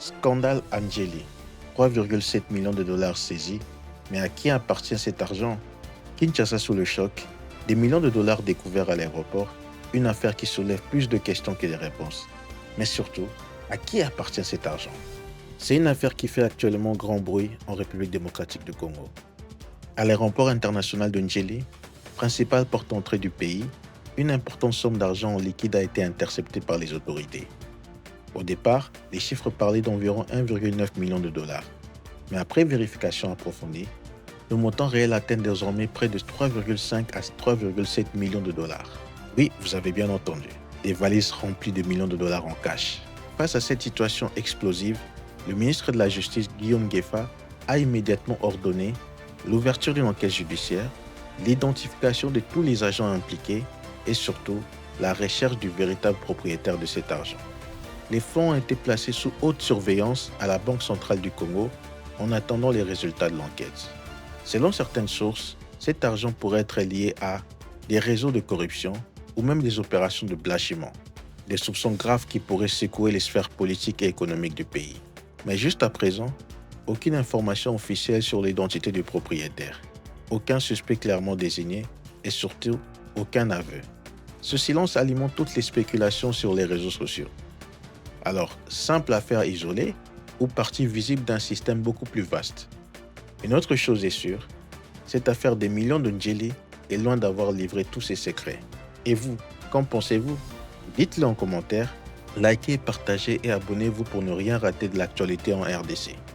Scandale Angeli. 3,7 millions de dollars saisis. Mais à qui appartient cet argent? Kinshasa sous le choc. Des millions de dollars découverts à l'aéroport. Une affaire qui soulève plus de questions que de réponses. Mais surtout, à qui appartient cet argent? C'est une affaire qui fait actuellement grand bruit en République démocratique du Congo. À l'aéroport international de Njeli, principale porte d'entrée du pays, une importante somme d'argent en liquide a été interceptée par les autorités. Au départ, les chiffres parlaient d'environ 1,9 million de dollars. Mais après vérification approfondie, le montant réel atteint désormais près de 3,5 à 3,7 millions de dollars. Oui, vous avez bien entendu, des valises remplies de millions de dollars en cash. Face à cette situation explosive, le ministre de la Justice, Guillaume Gueffa, a immédiatement ordonné l'ouverture d'une enquête judiciaire, l'identification de tous les agents impliqués et surtout la recherche du véritable propriétaire de cet argent. Les fonds ont été placés sous haute surveillance à la Banque centrale du Congo en attendant les résultats de l'enquête. Selon certaines sources, cet argent pourrait être lié à des réseaux de corruption ou même des opérations de blanchiment, des soupçons graves qui pourraient secouer les sphères politiques et économiques du pays. Mais juste à présent, aucune information officielle sur l'identité du propriétaire, aucun suspect clairement désigné et surtout aucun aveu. Ce silence alimente toutes les spéculations sur les réseaux sociaux. Alors, simple affaire isolée ou partie visible d'un système beaucoup plus vaste? Une autre chose est sûre, cette affaire des millions de Njeli est loin d'avoir livré tous ses secrets. Et vous, qu'en pensez-vous? Dites-le en commentaire, likez, partagez et abonnez-vous pour ne rien rater de l'actualité en RDC.